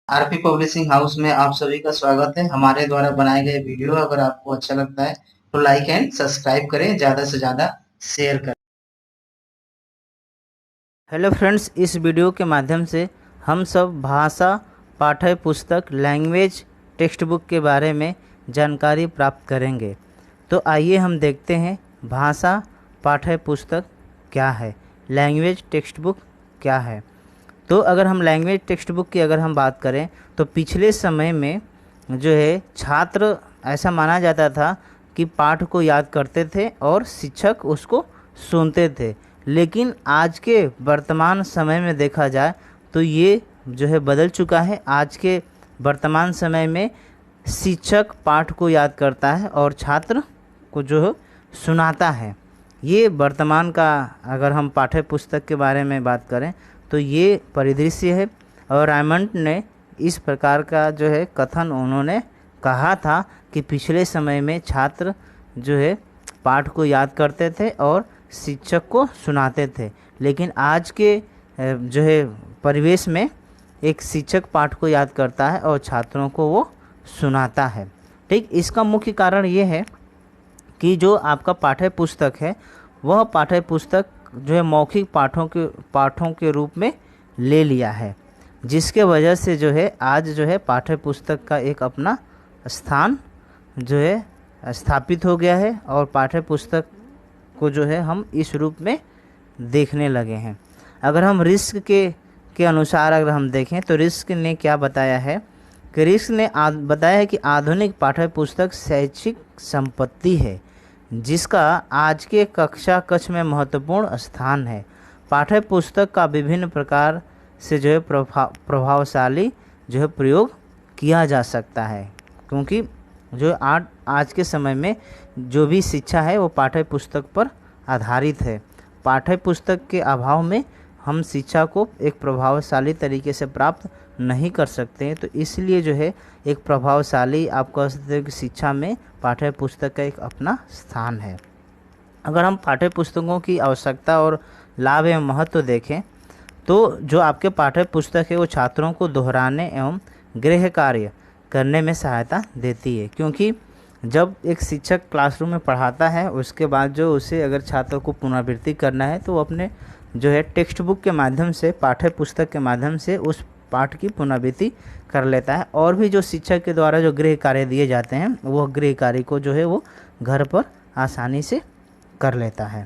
RP publishing house में आप सभी का स्वागत है। हमारे द्वारा बनाए गए वीडियो अगर आपको अच्छा लगता है तो लाइक एंड सब्सक्राइब करें, ज़्यादा से ज़्यादा शेयर करें। हेलो फ्रेंड्स, इस वीडियो के माध्यम से हम सब भाषा पाठ्य पुस्तक लैंग्वेज टेक्स्ट बुक के बारे में जानकारी प्राप्त करेंगे। तो आइए हम देखते हैं भाषा पाठ्य पुस्तक क्या है, लैंग्वेज टेक्स्ट बुक क्या है। तो अगर हम लैंग्वेज टेक्स्ट बुक की अगर हम बात करें तो पिछले समय में जो है छात्र ऐसा माना जाता था कि पाठ को याद करते थे और शिक्षक उसको सुनते थे। लेकिन आज के वर्तमान समय में देखा जाए तो ये जो है बदल चुका है। आज के वर्तमान समय में शिक्षक पाठ को याद करता है और छात्र को जो है सुनाता है। ये वर्तमान का अगर हम पाठ्य पुस्तक के बारे में बात करें तो ये परिदृश्य है। और रायमंड ने इस प्रकार का जो है कथन उन्होंने कहा था कि पिछले समय में छात्र जो है पाठ को याद करते थे और शिक्षक को सुनाते थे, लेकिन आज के जो है परिवेश में एक शिक्षक पाठ को याद करता है और छात्रों को वो सुनाता है। ठीक, इसका मुख्य कारण ये है कि जो आपका पाठ्य पुस्तक है वह पाठ्य पुस्तक जो है मौखिक पाठों के रूप में ले लिया है, जिसके वजह से जो है आज जो है पाठ्य पुस्तक का एक अपना स्थान जो है स्थापित हो गया है और पाठ्य पुस्तक को जो है हम इस रूप में देखने लगे हैं। अगर हम रिस्क के अनुसार अगर हम देखें तो रिस्क ने क्या बताया है कि रिस्क ने बताया है कि आधुनिक पाठ्य पुस्तक शैक्षिक संपत्ति है जिसका आज के कक्षा कक्ष में महत्वपूर्ण स्थान है। पाठ्य पुस्तक का विभिन्न प्रकार से जो है प्रभावशाली जो है प्रयोग किया जा सकता है, क्योंकि जो आज के समय में जो भी शिक्षा है वो पाठ्य पुस्तक पर आधारित है। पाठ्य पुस्तक के अभाव में हम शिक्षा को एक प्रभावशाली तरीके से प्राप्त नहीं कर सकते हैं। तो इसलिए जो है एक प्रभावशाली आप कह सकते हो कि शिक्षा में पाठ्य पुस्तक का एक अपना स्थान है। अगर हम पाठ्य पुस्तकों की आवश्यकता और लाभ एवं महत्व देखें तो जो आपके पाठ्य पुस्तक है वो छात्रों को दोहराने एवं गृह कार्य करने में सहायता देती है, क्योंकि जब एक शिक्षक क्लासरूम में पढ़ाता है उसके बाद जो उसे अगर छात्रों को पुनरावृत्ति करना है तो वो अपने जो है टेक्स्ट बुक के माध्यम से पाठ्य पुस्तक के माध्यम से उस पाठ की पुनरावृत्ति कर लेता है। और भी जो शिक्षक के द्वारा जो गृह कार्य दिए जाते हैं वो गृह कार्य को जो है वो घर पर आसानी से कर लेता है।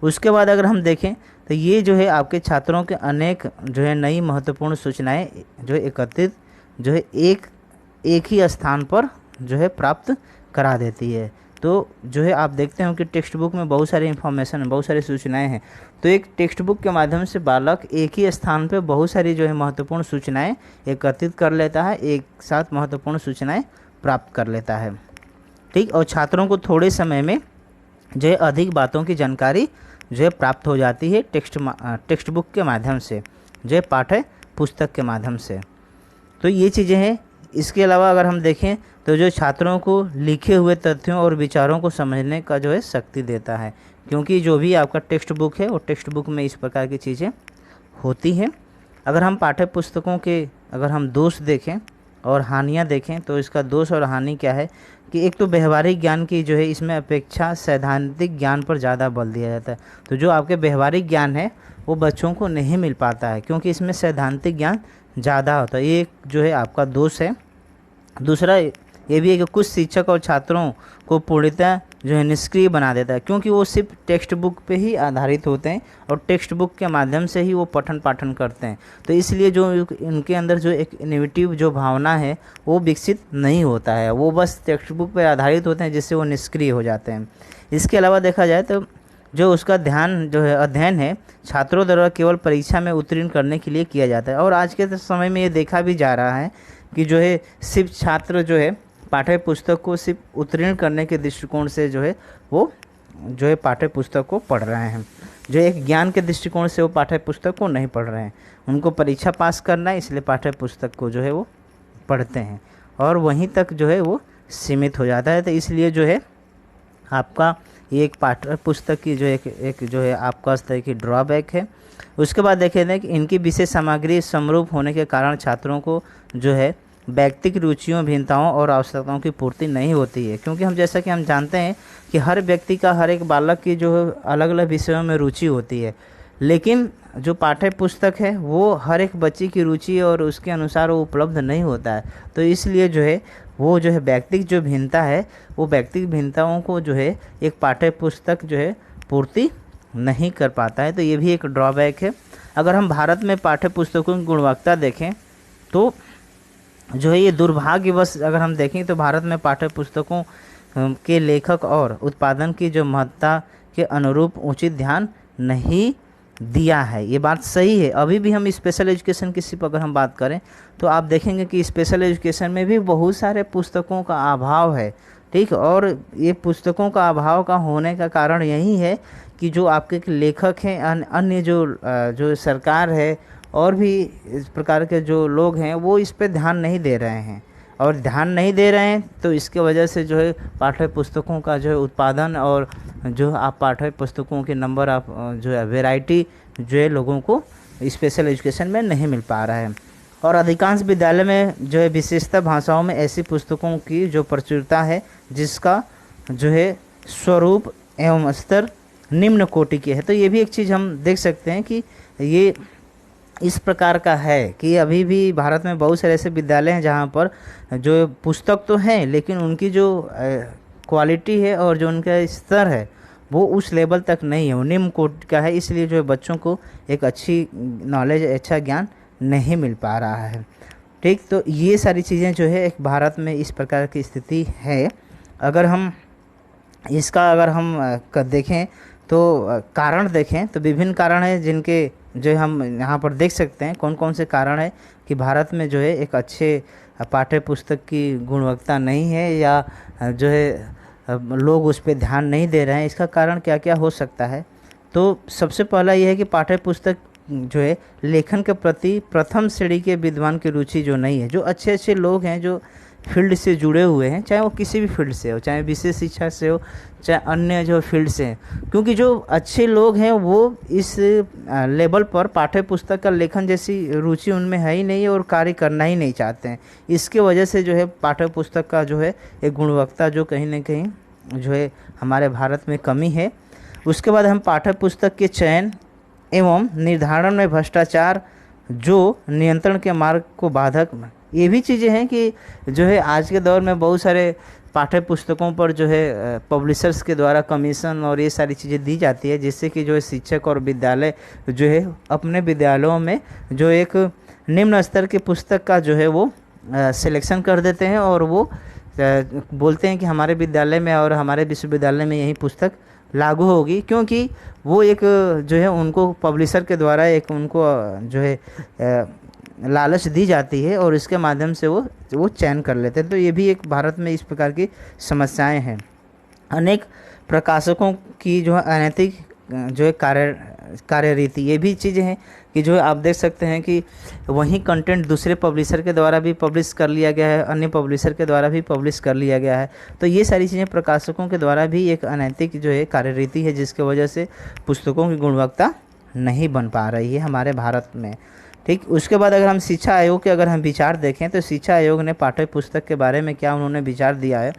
उसके बाद अगर हम देखें तो ये जो है आपके छात्रों के अनेक जो है नई महत्वपूर्ण सूचनाएं जो है एकत्रित जो है एक ही स्थान पर जो है प्राप्त करा देती है। तो जो है आप देखते हो कि टेक्स्ट बुक में बहुत सारी इन्फॉर्मेशन, बहुत सारी सूचनाएं हैं। तो एक टेक्स्ट बुक के माध्यम से बालक एक ही स्थान पर बहुत सारी जो है महत्वपूर्ण सूचनाएं एकत्रित कर लेता है, एक साथ महत्वपूर्ण सूचनाएं प्राप्त कर लेता है। ठीक, और छात्रों को थोड़े समय में जो है अधिक बातों की जानकारी जो है प्राप्त हो जाती है टेक्स्ट बुक के माध्यम से, जो है पाठ्य पुस्तक के माध्यम से। तो ये चीज़ें हैं। इसके अलावा अगर हम देखें तो जो छात्रों को लिखे हुए तथ्यों और विचारों को समझने का जो है शक्ति देता है, क्योंकि जो भी आपका टेक्स्ट बुक है वो टेक्स्ट बुक में इस प्रकार की चीज़ें होती हैं। अगर हम पाठ्य पुस्तकों के अगर हम दोष देखें और हानियाँ देखें तो इसका दोष और हानि क्या है कि एक तो व्यवहारिक ज्ञान की जो है इसमें अपेक्षा सैद्धांतिक ज्ञान पर ज़्यादा बल दिया जाता है। तो जो आपके व्यवहारिक ज्ञान है वो बच्चों को नहीं मिल पाता है, क्योंकि इसमें सैद्धांतिक ज्ञान ज़्यादा होता है। ये एक जो है आपका दोष है। दूसरा ये भी है कि कुछ शिक्षक और छात्रों को पूर्णतः जो है निष्क्रिय बना देता है, क्योंकि वो सिर्फ टेक्स्ट बुक पे ही आधारित होते हैं और टेक्स्ट बुक के माध्यम से ही वो पठन पाठन करते हैं। तो इसलिए जो इनके अंदर जो एक इनोवेटिव जो भावना है वो विकसित नहीं होता है, वो बस टेक्स्ट बुक पर आधारित होते हैं जिससे वो निष्क्रिय हो जाते हैं। इसके अलावा देखा जाए तो जो उसका ध्यान जो है अध्ययन है छात्रों द्वारा केवल परीक्षा में उत्तीर्ण करने के लिए किया जाता है। और आज के समय में ये देखा भी जा रहा है कि जो है सिर्फ छात्र जो है पाठ्य पुस्तक को सिर्फ उत्तीर्ण करने के दृष्टिकोण से जो है वो जो है पाठ्य पुस्तक को पढ़ रहे हैं, जो एक ज्ञान के दृष्टिकोण से वो पाठ्य पुस्तक को नहीं पढ़ रहे हैं। उनको परीक्षा पास करना है इसलिए पाठ्य पुस्तक को जो है वो पढ़ते हैं और वहीं तक जो है वो सीमित हो जाता है। तो इसलिए जो है आपका ये एक पाठ्य पुस्तक की जो एक जो है आपका इस तरह की ड्रॉबैक है। उसके बाद देखें कि इनकी विषय सामग्री समरूप होने के कारण छात्रों को जो है व्यक्तिगत रुचियों, भिन्नताओं और आवश्यकताओं की पूर्ति नहीं होती है, क्योंकि हम जैसा कि हम जानते हैं कि हर व्यक्ति का, हर एक बालक की जो अलग अलग विषयों में रुचि होती है, लेकिन जो पाठ्य पुस्तक है वो हर एक बच्चे की रुचि और उसके अनुसार वो उपलब्ध नहीं होता है। तो इसलिए जो है वो जो है व्यक्तिगत जो भिन्नता है, वो व्यक्तिगत भिन्नताओं को जो है एक पाठ्य पुस्तक जो है पूर्ति नहीं कर पाता है। तो ये भी एक ड्रॉबैक है। अगर हम भारत में पाठ्य पुस्तकों की गुणवत्ता देखें तो जो है ये दुर्भाग्यवश अगर हम देखें तो भारत में पाठ्य पुस्तकों के लेखक और उत्पादन की जो महत्ता के अनुरूप उचित ध्यान नहीं दिया है। ये बात सही है। अभी भी हम स्पेशल एजुकेशन की सिर्फ अगर हम बात करें तो आप देखेंगे कि स्पेशल एजुकेशन में भी बहुत सारे पुस्तकों का अभाव है, ठीक। और ये पुस्तकों का अभाव का होने का कारण यही है कि जो आपके लेखक हैं, अन्य जो सरकार है और भी इस प्रकार के जो लोग हैं वो इस पे ध्यान नहीं दे रहे हैं, और ध्यान नहीं दे रहे हैं तो इसके वजह से जो है पाठ्य पुस्तकों का जो है उत्पादन और जो आप पाठ्य पुस्तकों के नंबर आप जो है वैरायटी जो है लोगों को स्पेशल एजुकेशन में नहीं मिल पा रहा है। और अधिकांश विद्यालय में जो है विशेषतः भाषाओं में ऐसी पुस्तकों की जो प्रचुरता है जिसका जो है स्वरूप एवं स्तर निम्न कोटि के है। तो ये भी एक चीज़ हम देख सकते हैं कि ये इस प्रकार का है कि अभी भी भारत में बहुत सारे ऐसे विद्यालय हैं जहाँ पर जो पुस्तक तो हैं लेकिन उनकी जो क्वालिटी है और जो उनका स्तर है वो उस लेवल तक नहीं है, वो निम्न कोटि का है। इसलिए जो है बच्चों को एक अच्छी नॉलेज, अच्छा ज्ञान नहीं मिल पा रहा है, ठीक। तो ये सारी चीज़ें जो है एक भारत में इस प्रकार की स्थिति है। अगर हम देखें तो कारण देखें तो विभिन्न कारण हैं जिनके जो हम यहाँ पर देख सकते हैं कौन कौन से कारण है कि भारत में जो है एक अच्छे पाठ्य पुस्तक की गुणवत्ता नहीं है या जो है लोग उस पर ध्यान नहीं दे रहे हैं। इसका कारण क्या क्या हो सकता है? तो सबसे पहला ये है कि पाठ्य पुस्तक जो है लेखन के प्रति प्रथम श्रेणी के विद्वान की रुचि जो नहीं है। जो अच्छे अच्छे लोग हैं जो फील्ड से जुड़े हुए हैं, चाहे वो किसी भी फील्ड से हो, चाहे विशेष शिक्षा से हो, चाहे अन्य जो फील्ड से हैं, क्योंकि जो अच्छे लोग हैं वो इस लेवल पर पाठ्य पुस्तक का लेखन जैसी रुचि उनमें है ही नहीं और कार्य करना ही नहीं चाहते हैं। इसके वजह से जो है पाठ्य पुस्तक का जो है एक गुणवत्ता जो कहीं ना कहीं जो है हमारे भारत में कमी है। उसके बाद हम पाठ्य पुस्तक के चयन एवं निर्धारण में भ्रष्टाचार जो नियंत्रण के मार्ग को बाधक, ये भी चीज़ें हैं कि जो है आज के दौर में बहुत सारे पाठ्य पुस्तकों पर जो है पब्लिशर्स के द्वारा कमीशन और ये सारी चीज़ें दी जाती है, जिससे कि जो है शिक्षक और विद्यालय जो है अपने विद्यालयों में जो एक निम्न स्तर की पुस्तक का जो है वो सिलेक्शन कर देते हैं और वो बोलते हैं कि हमारे विद्यालय में और हमारे विश्वविद्यालय में यही पुस्तक लागू होगी, क्योंकि वो एक जो है उनको पब्लिशर के द्वारा एक उनको जो है लालच दी जाती है और इसके माध्यम से वो चयन कर लेते हैं। तो ये भी एक भारत में इस प्रकार की समस्याएं हैं। अनेक प्रकाशकों की जो है अनैतिक जो है कार्यरीति, ये भी चीज़ें हैं कि जो है आप देख सकते हैं कि वही कंटेंट दूसरे पब्लिशर के द्वारा भी पब्लिश कर लिया गया है, अन्य पब्लिशर के द्वारा भी पब्लिश कर लिया गया है। तो ये सारी चीज़ें प्रकाशकों के द्वारा भी एक अनैतिक जो है कार्यरीति है, जिसके वजह से पुस्तकों की गुणवत्ता नहीं बन पा रही है हमारे भारत में, ठीक। उसके बाद अगर हम शिक्षा आयोग के अगर हम विचार देखें तो शिक्षा आयोग ने पाठ्य पुस्तक के बारे में क्या उन्होंने विचार दिया है।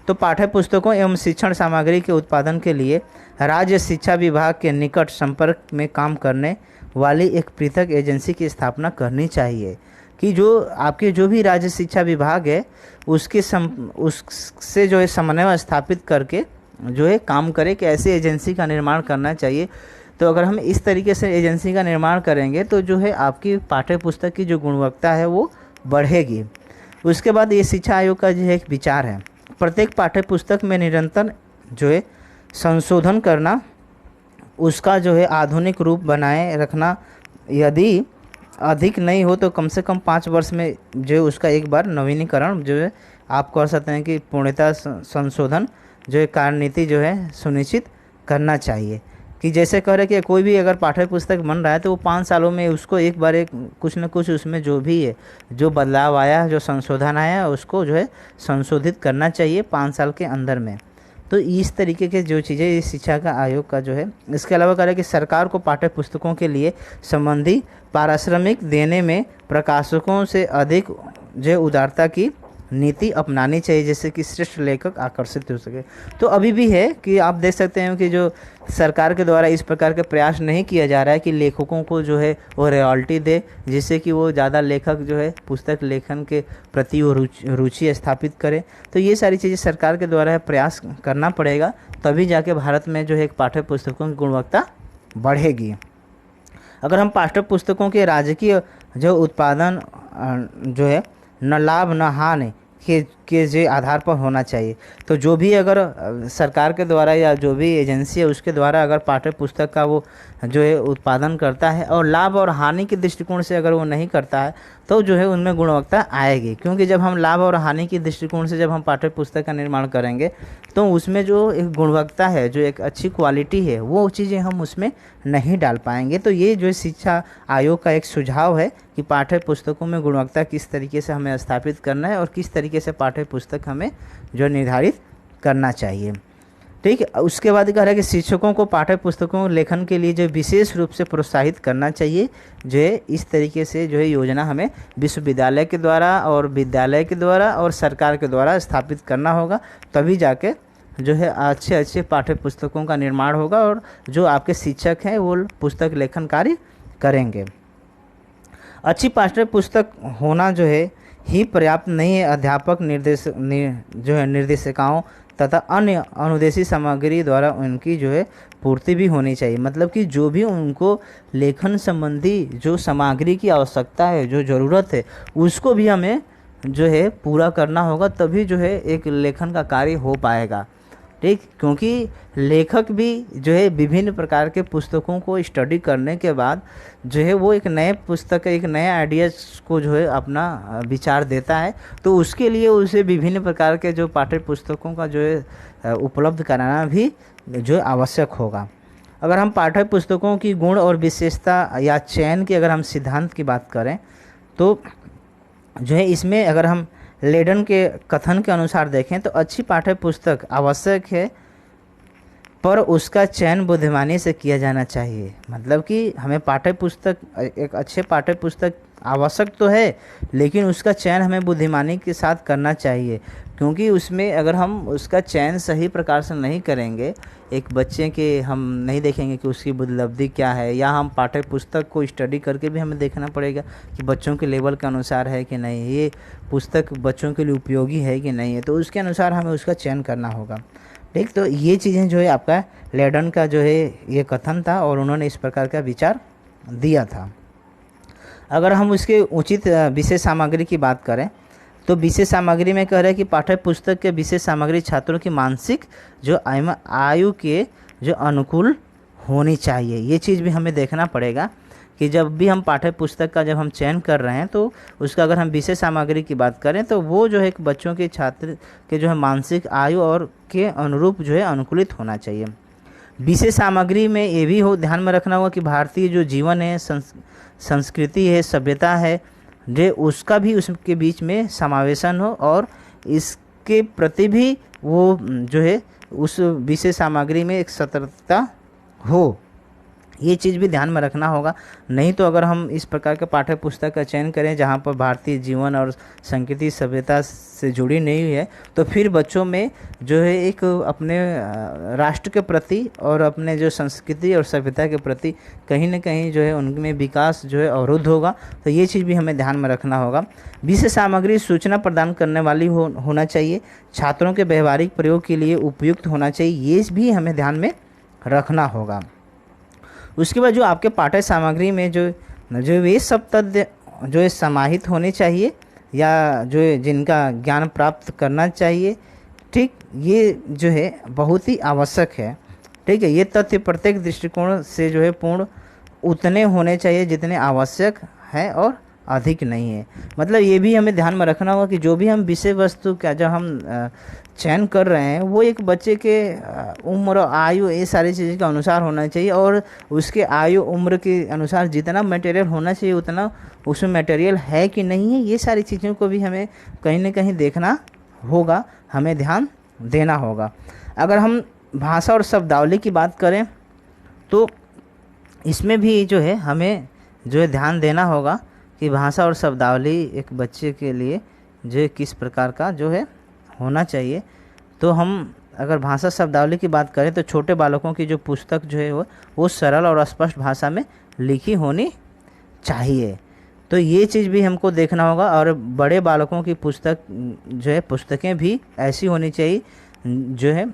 तो पाठ्य पुस्तकों एवं शिक्षण सामग्री के उत्पादन के लिए राज्य शिक्षा विभाग के निकट संपर्क में काम करने वाली एक पृथक एजेंसी की स्थापना करनी चाहिए, कि जो आपके जो भी राज्य शिक्षा विभाग है उससे जो है समन्वय स्थापित करके जो है काम करे कि ऐसी एजेंसी का निर्माण करना चाहिए। तो अगर हम इस तरीके से एजेंसी का निर्माण करेंगे तो जो है आपकी पाठ्य पुस्तक की जो गुणवत्ता है वो बढ़ेगी। उसके बाद ये शिक्षा आयोग का जो है एक विचार है, प्रत्येक पाठ्य पुस्तक में निरंतर जो है संशोधन करना, उसका जो है आधुनिक रूप बनाए रखना, यदि अधिक नहीं हो तो कम से कम 5 वर्ष में जो है उसका एक बार नवीनीकरण जो है आप कर सकते हैं कि पूर्णतः संशोधन जो है कार्यनीति जो है सुनिश्चित करना चाहिए। कि जैसे कह रहे कि कोई भी अगर पाठ्य पुस्तक बन रहा है तो वो 5 सालों में उसको एक बार एक कुछ न कुछ उसमें जो भी है, जो बदलाव आया, जो संशोधन आया, उसको जो है संशोधित करना चाहिए 5 साल के अंदर में। तो इस तरीके के जो चीज़ें इस शिक्षा का आयोग का जो है। इसके अलावा कह रहा है कि सरकार को पाठ्य पुस्तकों के लिए संबंधी पारिश्रमिक देने में प्रकाशकों से अधिक जो उदारता की नीति अपनानी चाहिए, जैसे कि श्रेष्ठ लेखक आकर्षित हो सके। तो अभी भी है कि आप देख सकते हैं कि जो सरकार के द्वारा इस प्रकार के प्रयास नहीं किया जा रहा है कि लेखकों को जो है वो रॉयल्टी दे, जिससे कि वो ज़्यादा लेखक जो है पुस्तक लेखन के प्रति वो रुचि स्थापित करें। तो ये सारी चीज़ें सरकार के द्वारा प्रयास करना पड़ेगा, तभी जाके भारत में जो है एक पाठ्य पुस्तकों की गुणवत्ता बढ़ेगी। अगर हम पाठ्य पुस्तकों के राजकीय जो उत्पादन जो है न लाभ न हानि के जो आधार पर होना चाहिए। तो जो भी अगर सरकार के द्वारा या जो भी एजेंसी है उसके द्वारा अगर पाठ्य पुस्तक का वो जो है उत्पादन करता है और लाभ और हानि के दृष्टिकोण से अगर वो नहीं करता है तो जो है उनमें गुणवत्ता आएगी। क्योंकि जब हम लाभ और हानि के दृष्टिकोण से जब हम पाठ्य पुस्तक का निर्माण करेंगे तो उसमें जो एक गुणवत्ता है, जो एक अच्छी क्वालिटी है, वो चीज़ें हम उसमें नहीं डाल पाएंगे। तो ये जो शिक्षा आयोग का एक सुझाव है कि पाठ्य पुस्तकों में गुणवत्ता किस तरीके से हमें स्थापित करना है और किस तरीके से पाठ्य पुस्तक हमें जो निर्धारित करना चाहिए। ठीक है, उसके बाद कह रहा है कि शिक्षकों को पाठ्य पुस्तकों लेखन के लिए जो विशेष रूप से प्रोत्साहित करना चाहिए। जो है इस तरीके से जो है योजना हमें विश्वविद्यालय के द्वारा और विद्यालय के द्वारा और सरकार के द्वारा स्थापित करना होगा, तभी जाके जो है अच्छे अच्छे पाठ्य पुस्तकों का निर्माण होगा और जो आपके शिक्षक हैं वो पुस्तक लेखन कार्य करेंगे। अच्छी पाठ्य पुस्तक होना जो है ही पर्याप्त नहीं है, अध्यापक जो है निर्देशिकाओं तथा अन्य अनुदेशी सामग्री द्वारा उनकी जो है पूर्ति भी होनी चाहिए। मतलब कि जो भी उनको लेखन संबंधी जो सामग्री की आवश्यकता है, जो ज़रूरत है, उसको भी हमें जो है पूरा करना होगा, तभी जो है एक लेखन का कार्य हो पाएगा। ठीक, क्योंकि लेखक भी जो है विभिन्न प्रकार के पुस्तकों को स्टडी करने के बाद जो है वो एक नए पुस्तक, एक नए आइडियाज़ को जो है अपना विचार देता है। तो उसके लिए उसे विभिन्न प्रकार के जो पाठ्य पुस्तकों का जो है उपलब्ध कराना भी जो है आवश्यक होगा। अगर हम पाठ्य पुस्तकों की गुण और विशेषता या चयन की अगर हम सिद्धांत की बात करें तो जो है इसमें अगर हम लेडन के कथन के अनुसार देखें तो अच्छी पाठ्य पुस्तक आवश्यक है, पर उसका चयन बुद्धिमानी से किया जाना चाहिए। मतलब कि हमें पाठ्य पुस्तक, एक अच्छे पाठ्य पुस्तक आवश्यक तो है, लेकिन उसका चयन हमें बुद्धिमानी के साथ करना चाहिए। क्योंकि उसमें अगर हम उसका चयन सही प्रकार से नहीं करेंगे, एक बच्चे के हम नहीं देखेंगे कि उसकी उपलब्धि क्या है, या हम पाठ्य पुस्तक को स्टडी करके भी हमें देखना पड़ेगा कि बच्चों के लेवल के अनुसार है कि नहीं, ये पुस्तक बच्चों के लिए उपयोगी है कि नहीं है, तो उसके अनुसार हमें उसका चयन करना होगा। ठीक, तो ये चीज़ें जो है आपका लेडन का जो है ये कथन था और उन्होंने इस प्रकार का विचार दिया था। अगर हम उसके उचित विषय सामग्री की बात करें तो विषय सामग्री में कह रहे हैं कि पाठ्य पुस्तक के विषय सामग्री छात्रों की मानसिक जो आयु के जो अनुकूल होनी चाहिए। ये चीज़ भी हमें देखना पड़ेगा कि जब भी हम पाठ्य पुस्तक का जब हम चयन कर रहे हैं तो उसका अगर हम विषय सामग्री की बात करें तो वो जो है बच्चों के, छात्र के जो है मानसिक आयु और के अनुरूप जो है अनुकूलित होना चाहिए। विषय सामग्री में ये भी ध्यान में रखना होगा कि भारतीय जो जीवन है, संस्कृति है, सभ्यता है, जो उसका भी उसके बीच में समावेशन हो और इसके प्रति भी वो जो है उस विषय सामग्री में एक सतर्कता हो। ये चीज़ भी ध्यान में रखना होगा। नहीं तो अगर हम इस प्रकार के पाठ्य पुस्तक का चयन करें जहाँ पर भारतीय जीवन और संस्कृति सभ्यता से जुड़ी नहीं हुई है, तो फिर बच्चों में जो है एक अपने राष्ट्र के प्रति और अपने जो संस्कृति और सभ्यता के प्रति कहीं ना कहीं जो है उनमें विकास जो है अवरुद्ध होगा। तो ये चीज़ भी हमें ध्यान में रखना होगा। विषय सामग्री सूचना प्रदान करने वाली होना चाहिए, छात्रों के व्यवहारिक प्रयोग के लिए उपयुक्त होना चाहिए। ये भी हमें ध्यान में रखना होगा। उसके बाद जो आपके पाठ्य सामग्री में जो वे सब तथ्य जो है समाहित होने चाहिए या जो है जिनका ज्ञान प्राप्त करना चाहिए। ठीक, ये जो है बहुत ही आवश्यक है। ठीक है, ये तथ्य प्रत्येक दृष्टिकोण से जो है पूर्ण उतने होने चाहिए जितने आवश्यक हैं और अधिक नहीं है। मतलब ये भी हमें ध्यान में रखना होगा कि जो भी हम विषय वस्तु का जब हम चयन कर रहे हैं वो एक बच्चे के उम्र, आयु, ये सारी चीज़ के अनुसार होना चाहिए और उसके आयु उम्र के अनुसार जितना मटेरियल होना चाहिए उतना उसमें मटेरियल है कि नहीं है, ये सारी चीज़ों को भी हमें कहीं ना कहीं देखना होगा, हमें ध्यान देना होगा। अगर हम भाषा और शब्दावली की बात करें तो इसमें भी जो है हमें जो है ध्यान देना होगा कि भाषा और शब्दावली एक बच्चे के लिए जो है किस प्रकार का जो है होना चाहिए। तो हम अगर भाषा शब्दावली की बात करें तो छोटे बालकों की जो पुस्तक जो है वो सरल और स्पष्ट भाषा में लिखी होनी चाहिए। तो ये चीज़ भी हमको देखना होगा। और बड़े बालकों की पुस्तक जो है पुस्तकें भी ऐसी होनी चाहिए जो है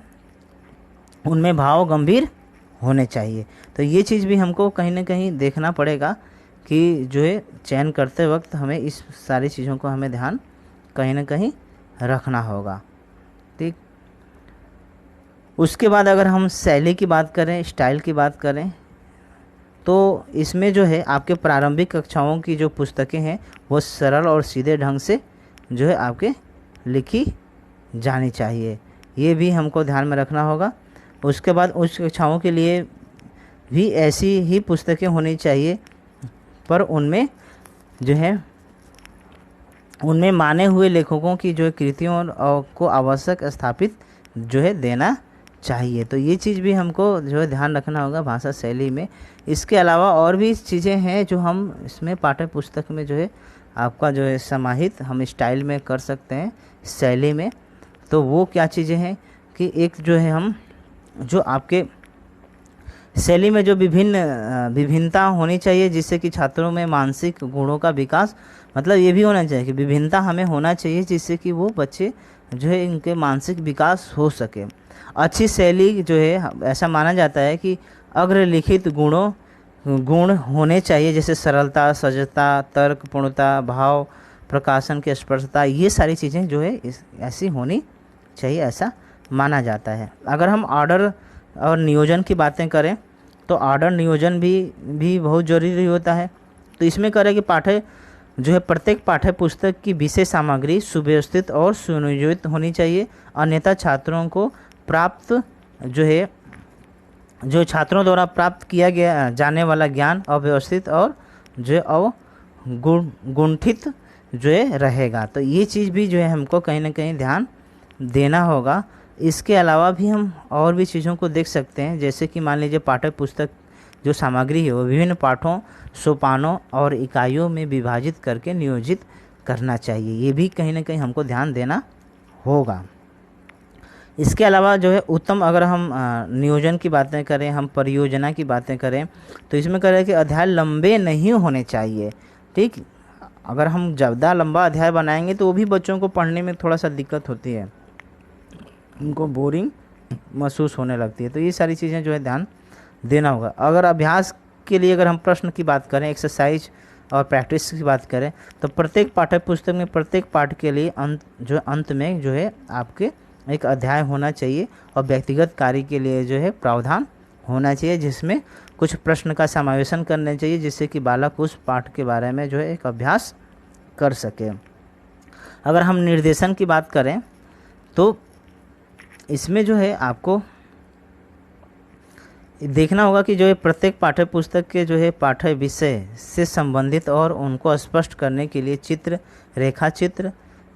उनमें भाव गंभीर होने चाहिए। तो ये चीज़ भी हमको कहीं ना कहीं देखना पड़ेगा कि जो है चयन करते वक्त हमें इस सारी चीज़ों को हमें ध्यान कहीं ना कहीं रखना होगा। ठीक, उसके बाद अगर हम शैली की बात करें, स्टाइल की बात करें, तो इसमें जो है आपके प्रारंभिक कक्षाओं की जो पुस्तकें हैं वो सरल और सीधे ढंग से जो है आपके लिखी जानी चाहिए। ये भी हमको ध्यान में रखना होगा। उसके बाद उच्च कक्षाओं के लिए भी ऐसी ही पुस्तकें होनी चाहिए, पर उनमें जो है उनमें माने हुए लेखकों की जो है कृतियों को आवश्यक स्थापित जो है देना चाहिए। तो ये चीज़ भी हमको जो है ध्यान रखना होगा भाषा शैली में। इसके अलावा और भी चीज़ें हैं जो हम इसमें पाठ्य पुस्तक में जो है आपका जो है समाहित हम स्टाइल में कर सकते हैं, शैली में। तो वो क्या चीज़ें हैं कि एक जो है हम जो आपके शैली में जो विभिन्नता होनी चाहिए जिससे कि छात्रों में मानसिक गुणों का विकास, मतलब ये भी होना चाहिए कि विभिन्नता हमें होना चाहिए जिससे कि वो बच्चे जो है इनके मानसिक विकास हो सके। अच्छी शैली जो है ऐसा माना जाता है कि अग्रलिखित गुण होने चाहिए, जैसे सरलता, सहजता, तर्कपूर्णता, भाव प्रकाशन की स्पष्टता, ये सारी चीज़ें जो है ऐसी होनी चाहिए, ऐसा माना जाता है। अगर हम ऑर्डर और नियोजन की बातें करें तो ऑर्डर नियोजन भी बहुत ज़रूरी होता है। तो इसमें करें कि जो है प्रत्येक पाठ्य पुस्तक की विषय सामग्री सुव्यवस्थित और सुनियोजित होनी चाहिए, अन्यथा छात्रों को जो छात्रों द्वारा प्राप्त किया गया जाने वाला ज्ञान अव्यवस्थित और जो अवगुंठित जो है रहेगा। तो ये चीज़ भी जो है हमको कहीं ना कहीं ध्यान देना होगा। इसके अलावा भी हम और भी चीज़ों को देख सकते हैं, जैसे कि मान लीजिए पाठ्य पुस्तक जो सामग्री है वो विभिन्न पाठों, सोपानों और इकाइयों में विभाजित करके नियोजित करना चाहिए। ये भी कहीं ना कहीं हमको ध्यान देना होगा। इसके अलावा जो है उत्तम, अगर हम नियोजन की बातें करें, हम परियोजना की बातें करें, तो इसमें करें कि अध्याय लंबे नहीं होने चाहिए। ठीक, अगर हम ज़्यादा लंबा अध्याय बनाएंगे तो वो भी बच्चों को पढ़ने में थोड़ा सा दिक्कत होती है, उनको बोरिंग महसूस होने लगती है। तो ये सारी चीज़ें जो है ध्यान देना होगा। अगर अभ्यास के लिए अगर हम प्रश्न की बात करें, एक्सरसाइज और प्रैक्टिस की बात करें, तो प्रत्येक पाठ्य पुस्तक में प्रत्येक पाठ के लिए अंत में जो है आपके एक अध्याय होना चाहिए और व्यक्तिगत कार्य के लिए जो है प्रावधान होना चाहिए, जिसमें कुछ प्रश्न का समावेशन करना चाहिए जिससे कि बालक उस पाठ के बारे में जो है एक अभ्यास कर सके। अगर हम निर्देशन की बात करें तो इसमें जो है आपको देखना होगा कि जो है प्रत्येक पाठ्य पुस्तक के जो है पाठ्य विषय से संबंधित और उनको स्पष्ट करने के लिए चित्र, रेखाचित्र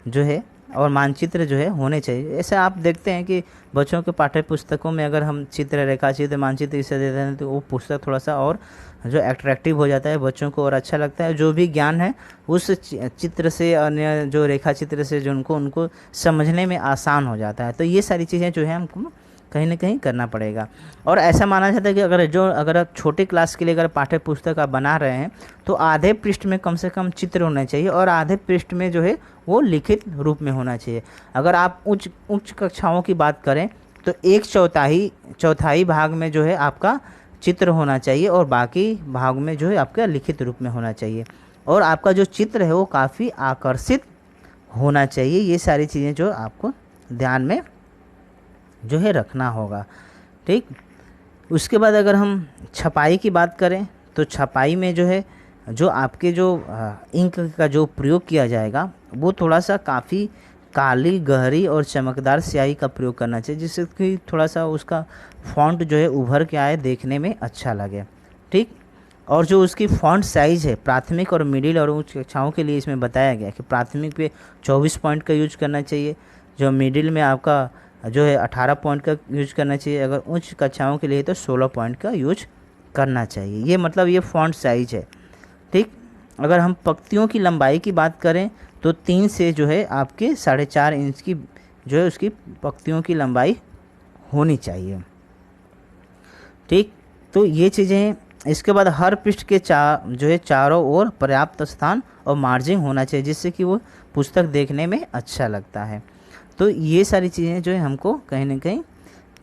जो है और मानचित्र जो है होने चाहिए। ऐसे आप देखते हैं कि बच्चों के पाठ्य पुस्तकों में अगर हम चित्र, रेखाचित्र, मानचित्र इसे देते हैं तो वो पुस्तक थोड़ा सा और जो अट्रैक्टिव हो जाता है, बच्चों को और अच्छा लगता है। जो भी ज्ञान है उस चित्र से, अन्य जो रेखाचित्र से जो उनको समझने में आसान हो जाता है। तो ये सारी चीज़ें जो है हमको कहीं ना कहीं करना पड़ेगा। और ऐसा माना जाता है कि अगर आप छोटे क्लास के लिए अगर पाठ्य पुस्तक आप बना रहे हैं तो आधे पृष्ठ में कम से कम चित्र होना चाहिए और आधे पृष्ठ में जो है वो लिखित रूप में होना चाहिए। अगर आप उच्च कक्षाओं की बात करें तो 1/4 भाग में जो है आपका चित्र होना चाहिए और बाकी भाग में जो है आपका लिखित रूप में होना चाहिए। और आपका जो चित्र है वो काफ़ी आकर्षित होना चाहिए। ये सारी चीज़ें जो आपको ध्यान में जो है रखना होगा। ठीक, उसके बाद अगर हम छपाई की बात करें तो छपाई में जो है जो आपके जो इंक का जो प्रयोग किया जाएगा वो थोड़ा सा काफ़ी काली, गहरी और चमकदार स्याही का प्रयोग करना चाहिए, जिससे कि थोड़ा सा उसका फॉन्ट जो है उभर के आए, देखने में अच्छा लगे। ठीक, और जो उसकी फॉन्ट साइज़ है प्राथमिक और मिडिल और उच्च कक्षाओं के लिए इसमें बताया गया कि प्राथमिक पे 24 पॉइंट का यूज करना चाहिए, जो मिडिल में आपका जो है 18 पॉइंट का यूज करना चाहिए, अगर उच्च कक्षाओं के लिए तो 16 पॉइंट का यूज करना चाहिए। ये मतलब ये फ़ॉन्ट साइज है, ठीक। अगर हम पंक्तियों की लंबाई की बात करें तो 3 से जो है आपके 4.5 इंच की जो है उसकी पंक्तियों की लंबाई होनी चाहिए, ठीक। तो ये चीज़ें, इसके बाद हर पृष्ठ के जो है चारों ओर पर्याप्त स्थान और मार्जिन होना चाहिए, जिससे कि वो पुस्तक देखने में अच्छा लगता है। तो ये सारी चीज़ें जो है हमको कहीं ना कहीं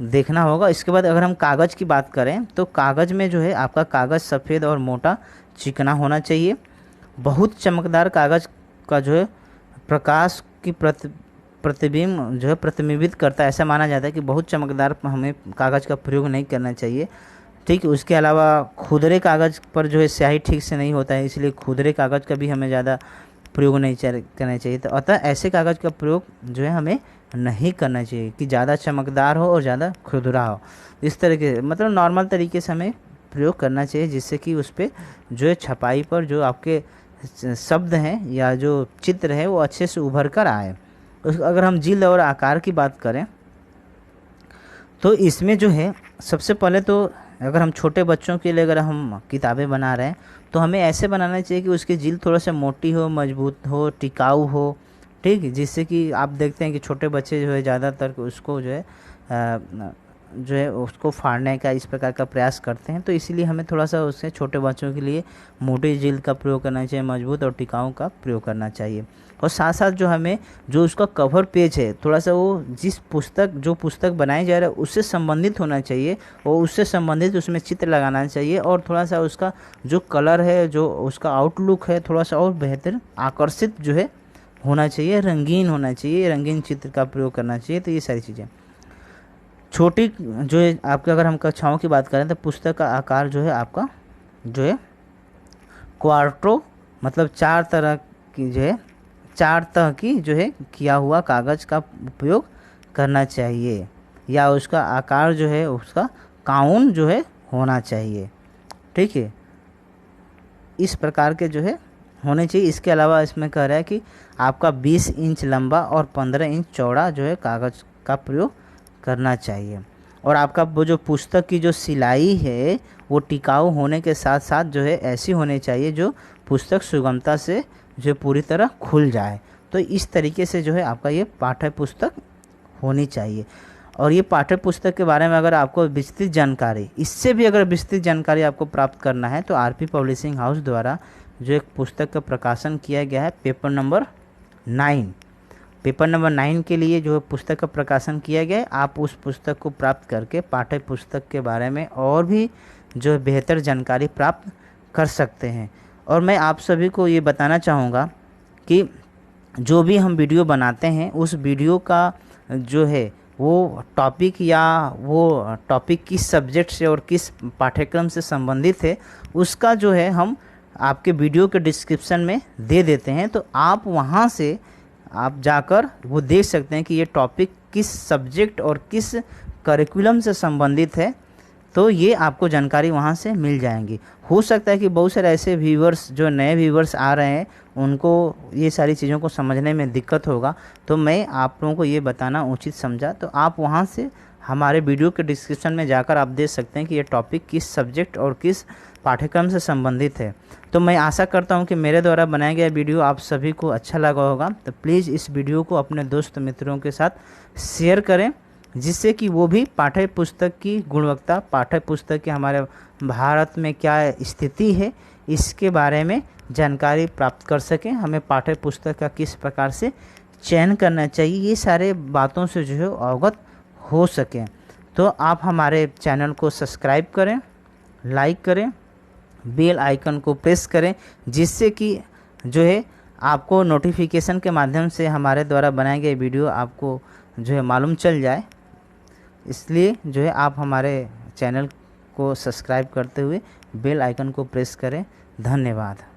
देखना होगा। इसके बाद अगर हम कागज़ की बात करें तो कागज़ में जो है आपका कागज़ सफ़ेद और मोटा चिकना होना चाहिए। बहुत चमकदार कागज़ का जो है प्रकाश की प्रतिबिंब जो है प्रतिबिंबित करता है, ऐसा माना जाता है कि बहुत चमकदार हमें कागज़ का प्रयोग नहीं करना चाहिए, ठीक। उसके अलावा खुदरे कागज़ पर जो है स्याही ठीक से नहीं होता है, इसलिए खुदरे कागज़ का भी हमें ज़्यादा प्रयोग नहीं करना चाहिए। तो अतः ऐसे कागज़ का प्रयोग जो है हमें नहीं करना चाहिए कि ज़्यादा चमकदार हो और ज़्यादा खुरदुरा हो। इस तरह के मतलब नॉर्मल तरीके से हमें प्रयोग करना चाहिए, जिससे कि उस पर जो है छपाई पर जो आपके शब्द हैं या जो चित्र है वो अच्छे से उभर कर आए। अगर हम जिल्द और आकार की बात करें तो इसमें जो है सबसे पहले तो अगर हम छोटे बच्चों के लिए अगर हम किताबें बना रहे हैं तो हमें ऐसे बनाना चाहिए कि उसकी जिल्द थोड़ा सा मोटी हो, मजबूत हो, टिकाऊ हो, ठीक। जिससे कि आप देखते हैं कि छोटे बच्चे जो है ज़्यादातर उसको जो है उसको फाड़ने का इस प्रकार का प्रयास करते हैं। तो इसीलिए हमें थोड़ा सा उससे छोटे बच्चों के लिए मोटी जिल्द का प्रयोग करना चाहिए, मजबूत और टिकाऊ का प्रयोग करना चाहिए। और साथ साथ जो हमें जो उसका कवर पेज है थोड़ा सा वो जो पुस्तक बनाई जा रहा है उससे संबंधित होना चाहिए और उससे संबंधित उसमें चित्र लगाना चाहिए। और थोड़ा सा उसका जो कलर है, जो उसका आउटलुक है, थोड़ा सा और बेहतर आकर्षित जो है होना चाहिए, रंगीन होना चाहिए, रंगीन चित्र का प्रयोग करना चाहिए। तो ये सारी चीज़ें छोटी जो है आपके, अगर हम कक्षाओं की बात करें तो पुस्तक का आकार जो है आपका जो है क्वार्टो मतलब 4 तरह की जो है किया हुआ कागज़ का उपयोग करना चाहिए, या उसका आकार जो है उसका काउन जो है होना चाहिए, ठीक है। इस प्रकार के जो है होने चाहिए। इसके अलावा इसमें कह रहा है कि आपका 20 इंच लंबा और 15 इंच चौड़ा जो है कागज़ का प्रयोग करना चाहिए। और आपका वो जो पुस्तक की जो सिलाई है वो टिकाऊ होने के साथ साथ जो है ऐसी होनी चाहिए जो पुस्तक सुगमता से जो पूरी तरह खुल जाए। तो इस तरीके से जो है आपका ये पाठ्य पुस्तक होनी चाहिए। और ये पाठ्य पुस्तक के बारे में अगर आपको विस्तृत जानकारी, इससे भी अगर विस्तृत जानकारी आपको प्राप्त करना है तो आरपी पब्लिशिंग हाउस द्वारा जो एक पुस्तक का प्रकाशन किया गया है पेपर नंबर 9 के लिए जो पुस्तक का प्रकाशन किया गया है। आप उस पुस्तक को प्राप्त करके पाठ्य पुस्तक के बारे में और भी जो बेहतर जानकारी प्राप्त कर सकते हैं। और मैं आप सभी को ये बताना चाहूँगा कि जो भी हम वीडियो बनाते हैं उस वीडियो का जो है वो टॉपिक किस सब्जेक्ट से और किस पाठ्यक्रम से संबंधित है उसका जो है हम आपके वीडियो के डिस्क्रिप्शन में दे देते हैं। तो आप वहाँ से आप जाकर वो देख सकते हैं कि ये टॉपिक किस सब्जेक्ट और किस करिकुलम से संबंधित है, तो ये आपको जानकारी वहाँ से मिल जाएंगी। हो सकता है कि बहुत सारे ऐसे व्यूवर्स जो नए व्यूवर्स आ रहे हैं उनको ये सारी चीज़ों को समझने में दिक्कत होगा, तो मैं आप लोगों को ये बताना उचित समझा। तो आप वहाँ से हमारे वीडियो के डिस्क्रिप्शन में जाकर आप देख सकते हैं कि ये टॉपिक किस सब्जेक्ट और किस पाठ्यक्रम से संबंधित है। तो मैं आशा करता हूं कि मेरे द्वारा बनाया गया वीडियो आप सभी को अच्छा लगा होगा। तो प्लीज़ इस वीडियो को अपने दोस्त मित्रों के साथ शेयर करें, जिससे कि वो भी पाठ्य पुस्तक की गुणवत्ता, पाठ्य पुस्तक की हमारे भारत में क्या स्थिति है इसके बारे में जानकारी प्राप्त कर सकें। हमें पाठ्य पुस्तक का किस प्रकार से चयन करना चाहिए, ये सारे बातों से जो है अवगत हो सकें। तो आप हमारे चैनल को सब्सक्राइब करें, लाइक करें, बेल आइकन को प्रेस करें, जिससे कि जो है आपको नोटिफिकेशन के माध्यम से हमारे द्वारा बनाए गए वीडियो आपको जो है मालूम चल जाए। इसलिए जो है आप हमारे चैनल को सब्सक्राइब करते हुए बेल आइकन को प्रेस करें। धन्यवाद।